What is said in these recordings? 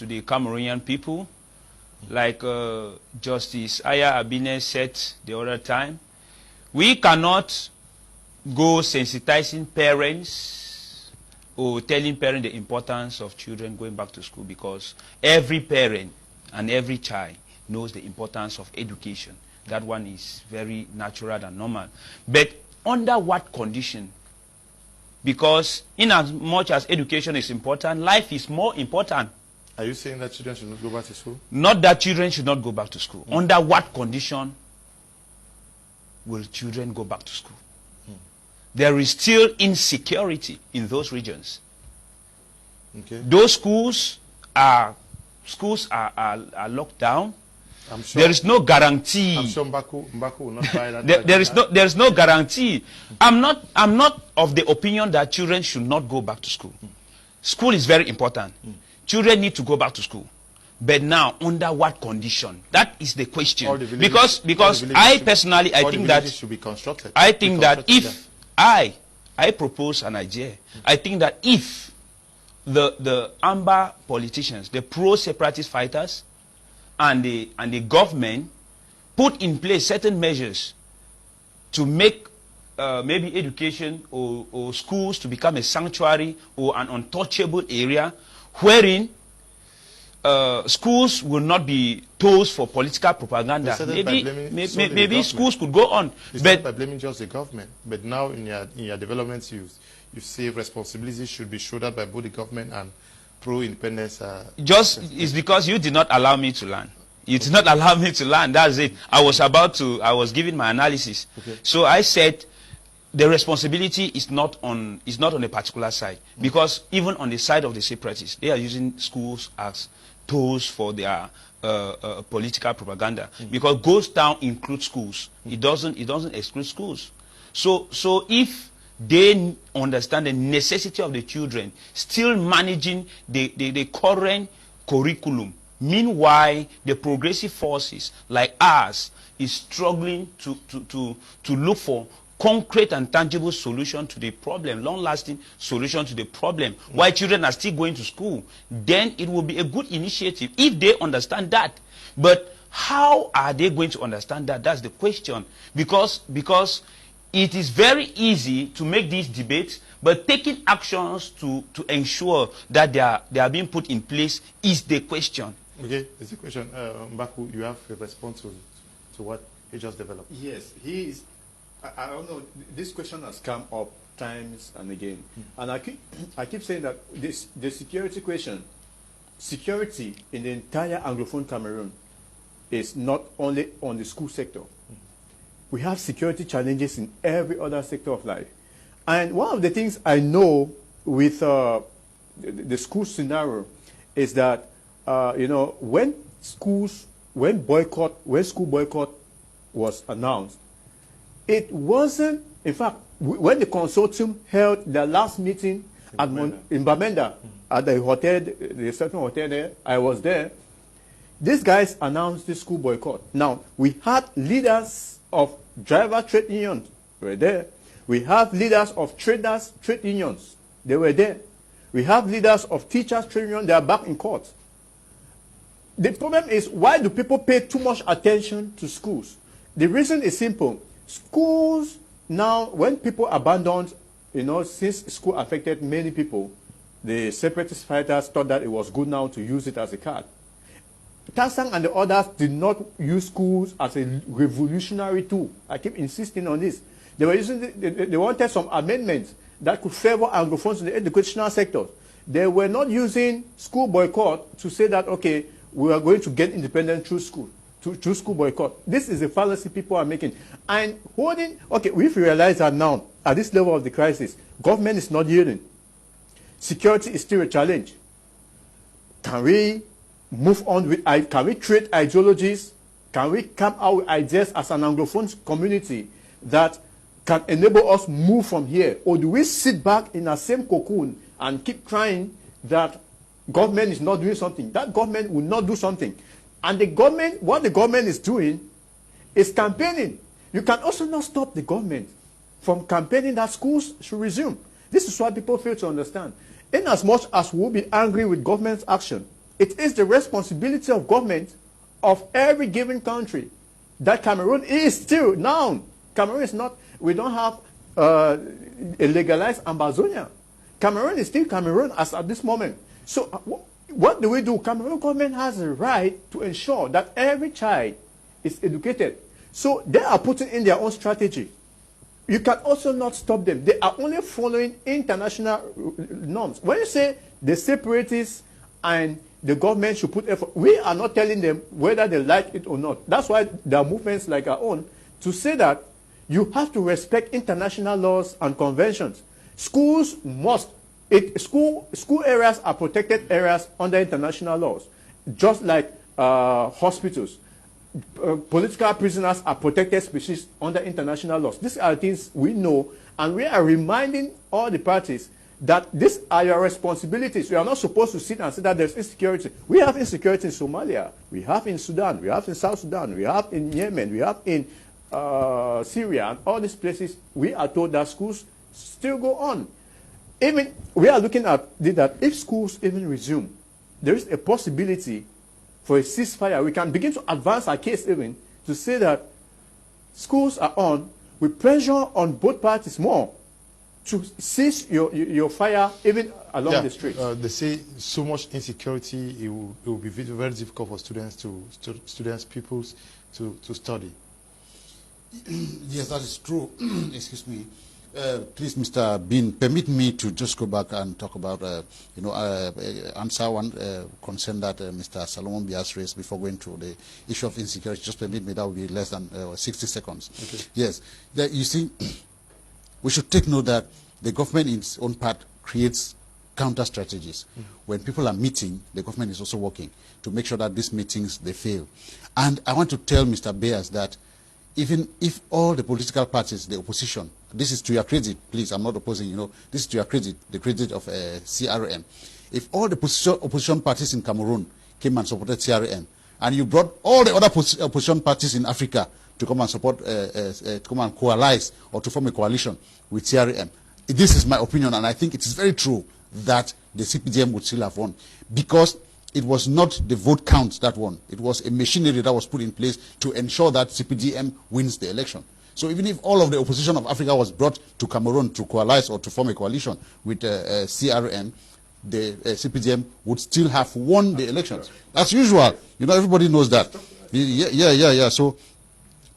to the Cameroonian people. Like Justice Aya Abine said the other time, we cannot go sensitizing parents or telling parents the importance of children going back to school, because every parent and every child knows the importance of education. That one is very natural and normal. But under what condition? Because in as much as education is important, life is more important. Are you saying that children should not go back to school? Not that children should not go back to school. Under what condition will children go back to school? There is still insecurity in those regions. Okay. Those schools are locked down. I'm sure, there is no guarantee. I'm sure Mbaku will not buy that. there is no guarantee. I'm not of the opinion that children should not go back to school. School is very important. Children need to go back to school. But now, under what condition? That is the question. Because I personally, I think that should be constructed. I think that if I propose an idea, I think that if the Amber politicians, the pro-separatist fighters, and the government put in place certain measures to make maybe education or schools to become a sanctuary or an untouchable area, wherein schools will not be tools for political propaganda. Maybe schools could go on. It's not by blaming just the government, but now in your development you say responsibilities should be shouldered by both the government and pro-independence. It's because you did not allow me to learn. You did not allow me to learn. That's it. I was giving my analysis. Okay. So I said the responsibility is not on a particular side, because even on the side of the separatists, they are using schools as tools for their political propaganda. Because Ghost Town includes schools. It doesn't exclude schools. So if they understand the necessity of the children still managing the current curriculum, meanwhile the progressive forces like us is struggling to look for concrete and tangible solution to the problem, long-lasting solution to the problem, while children are still going to school, then it will be a good initiative if they understand that. But how are they going to understand that? That's the question. Because it is very easy to make these debates, but taking actions to ensure that they are being put in place is the question. Okay, it's a question. Mbaku, you have a response to what he just developed. Yes, he is. I don't know. This question has come up times and again, and I keep saying that the security question, security in the entire Anglophone Cameroon, is not only on the school sector. We have security challenges in every other sector of life, and one of the things I know with the school scenario is that when school boycott was announced, it wasn't, in fact, when the consortium held their last meeting in Bamenda, at the hotel, the certain hotel there, I was there, these guys announced the school boycott. Now, we had leaders of driver trade unions, they were there. We have leaders of traders trade unions, they were there. We have leaders of teachers trade unions, they are back in court. The problem is, why do people pay too much attention to schools? The reason is simple. Schools now, when people abandoned, since school affected many people, the separatist fighters thought that it was good now to use it as a card. Tansang and the others did not use schools as a revolutionary tool. I keep insisting on this. They were using they wanted some amendments that could favor Anglophones in the educational sector. They were not using school boycott to say that, okay, we are going to get independent through school. To school boycott. This is a fallacy people are making. And we realize that now, at this level of the crisis, government is not yielding. Security is still a challenge. Can we move on with, can we trade ideologies? Can we come out with ideas as an Anglophone community that can enable us move from here? Or do we sit back in the same cocoon and keep crying that government is not doing something? That government will not do something. And the government, what the government is doing is campaigning. You can also not stop the government from campaigning that schools should resume. This is what people fail to understand. In as much as we'll be angry with government's action, it is the responsibility of government of every given country that Cameroon is still now. Cameroon is not, we don't have a legalized Ambazonia. Cameroon is still Cameroon as at this moment. So what do we do? Cameroon government has a right to ensure that every child is educated. So they are putting in their own strategy. You can also not stop them. They are only following international norms. When you say the separatists and the government should put effort, we are not telling them whether they like it or not. That's why there are movements like our own to say that you have to respect international laws and conventions. Schools must, school areas are protected areas under international laws, just like hospitals. Political prisoners are protected species under international laws. These are things we know, and we are reminding all the parties that these are your responsibilities. We are not supposed to sit and say that there's insecurity. We have insecurity in Somalia, we have in Sudan, we have in South Sudan, we have in Yemen, we have in Syria, and all these places. We are told that schools still go on. Even we are looking at that if schools even resume, there is a possibility for a ceasefire. We can begin to advance our case even to say that schools are on, with pressure on both parties more to cease your fire even along the streets. They say so much insecurity, it will be very difficult for students, pupils to study. Yes, that is true. Excuse me. Please, Mr. Bean, permit me to just go back and talk about, answer one concern that Mr. Solomon Bias raised before going to the issue of insecurity. Just permit me, that will be less than 60 seconds. Okay. Yes. You see, we should take note that the government in its own part creates counter strategies. When people are meeting, the government is also working to make sure that these meetings, they fail. And I want to tell Mr. Bias that even if all the political parties, the opposition, this is to your credit, please, I'm not opposing, this is to your credit, the credit of CRM. If all the opposition parties in Cameroon came and supported CRM, and you brought all the other opposition parties in Africa to come and support, to come and coalesce or to form a coalition with CRM, this is my opinion, and I think it is very true that the CPDM would still have won, because it was not the vote count that won. It was a machinery that was put in place to ensure that CPDM wins the election. So even if all of the opposition of Africa was brought to Cameroon to coalesce or to form a coalition with CRM, the CPDM would still have won the elections. As usual, everybody knows that. Yeah. So,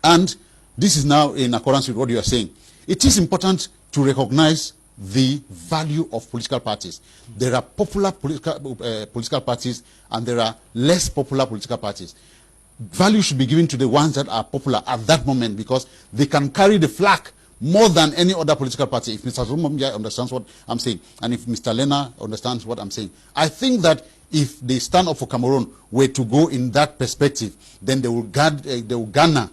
and this is now in accordance with what you are saying. It is important to recognize the value of political parties. There are popular political parties and there are less popular political parties. Value should be given to the ones that are popular at that moment, because they can carry the flag more than any other political party. If Mr. Zumomia understands what I'm saying, and if Mr. Lena understands what I'm saying, I think that if they stand up for Cameroon were to go in that perspective, then they will garner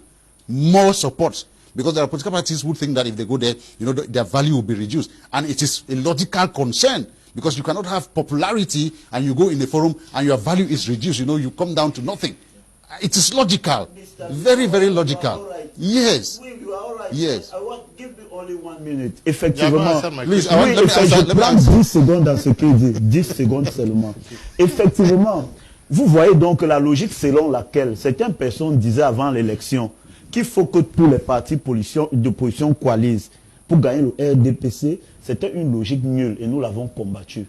more support. Because there are political parties who think that if they go there, their value will be reduced. And it is a logical concern, because you cannot have popularity and you go in a forum and your value is reduced. You come down to nothing. It is logical. Very, very logical. Right. Yes. You are all right. Yes. Give me only 1 minute. Effectivement. Please, let me prends 10 secondes dans ce qu'il dit. 10 secondes seulement. Effectivement, vous voyez donc la logique selon laquelle certaines personnes disaient avant l'élection qu'il faut que tous les partis d'opposition coalisent pour gagner le RDPC, c'était une logique nulle et nous l'avons combattu.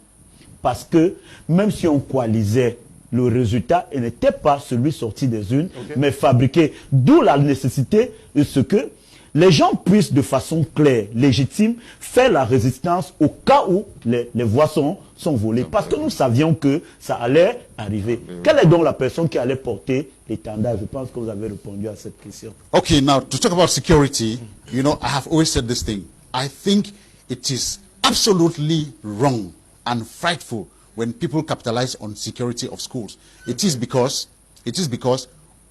Parce que même si on coalisait, le résultat n'était pas celui sorti des urnes, mais fabriqué. D'où la nécessité de ce que les gens puissent de façon claire, légitime, faire la résistance au cas où les voix sont volées. Parce que nous savions que ça allait arriver. Quelle est donc la personne qui allait porter l'étendard? Je pense que vous avez répondu à cette question. Okay, now to talk about security, I have always said this thing. I think it is absolutely wrong and frightful when people capitalize on security of schools. It is because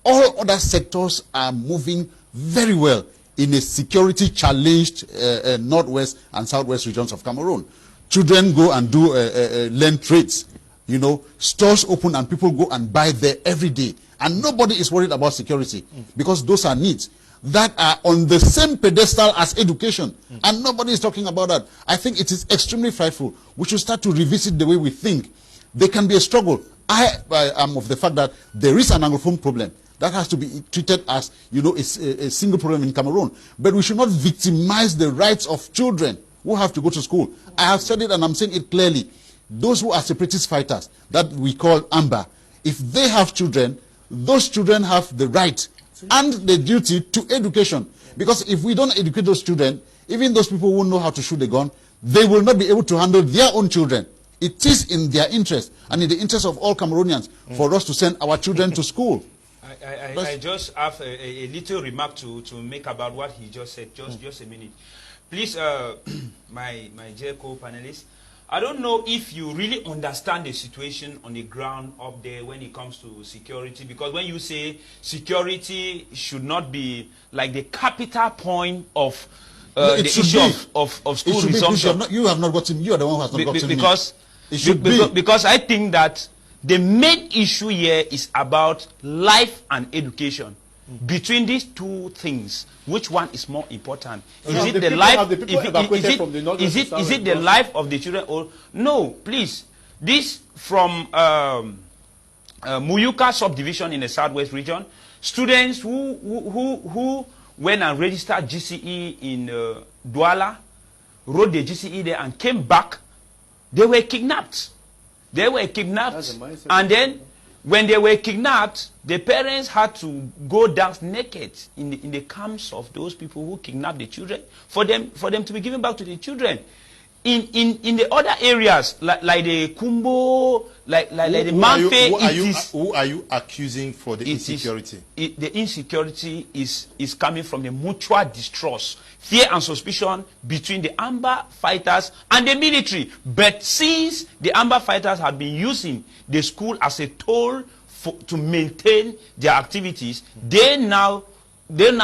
all other sectors are moving very well in a security challenged northwest and southwest regions of Cameroon. Children go and do learn trades. Stores open and people go and buy there every day. And nobody is worried about security because those are needs that are on the same pedestal as education. And nobody is talking about that. I think it is extremely frightful. We should start to revisit the way we think. There can be a struggle. I am of the fact that there is an Anglophone problem that has to be treated as, you know, a single problem in Cameroon. But we should not victimize the rights of children who have to go to school. I have said it and I'm saying it clearly. Those who are separatist fighters that we call AMBA, if they have children, those children have the right and the duty to education. Because if we don't educate those children, even those people who know how to shoot a gun, they will not be able to handle their own children. It is in their interest and in the interest of all Cameroonians for us to send our children to school. I just have a little remark to make about what he just said. Just a minute. Please, my dear co-panelists, I don't know if you really understand the situation on the ground up there when it comes to security, because when you say security should not be like the capital point of the issue of school resumption. You have not gotten, you are the one who has not gotten because me. It should be. Because I think that the main issue here is about life and education. Between these two things, which one is more important? Is it the life? Is it the life of the children? Or no? Please, this from Muyuka subdivision in the southwest region. Students who went and registered GCE in Douala, wrote the GCE there and came back. They were kidnapped. They were kidnapped, and then when they were kidnapped, the parents had to go dance naked in the camps of those people who kidnapped the children for them to be given back to the children. In the other areas, like the Kumbo, like the Manfe, who are you accusing for the insecurity? The insecurity is coming from the mutual distrust, fear and suspicion between the Amba fighters and the military. But since the Amba fighters have been using the school as a tool to maintain their activities, they now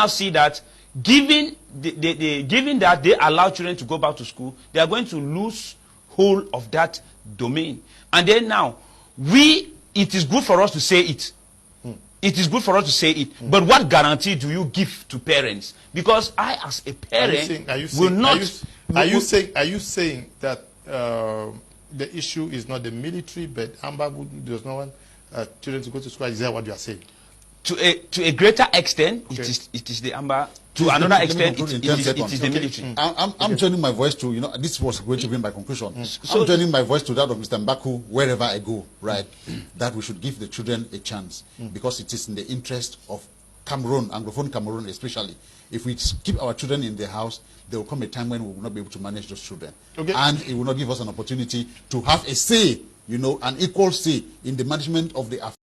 see that given that they allow children to go back to school, they are going to lose hold of that domain. And then now, it is good for us to say it. It is good for us to say it. But what guarantee do you give to parents? Because I, as a parent, will not... Are you saying that the issue is not the military, but Amba does not want children to go to school? Is that what you are saying? To a greater extent, okay, it is the Amba. To another extent, it is the military. I'm joining my voice to, this was going to be my conclusion. So, I'm joining my voice to that of Mr. Mbaku wherever I go, right? That we should give the children a chance because it is in the interest of Cameroon, Anglophone Cameroon especially. If we keep our children in the house, there will come a time when we will not be able to manage those children. Okay. And it will not give us an opportunity to have a say, an equal say in the management of the affairs.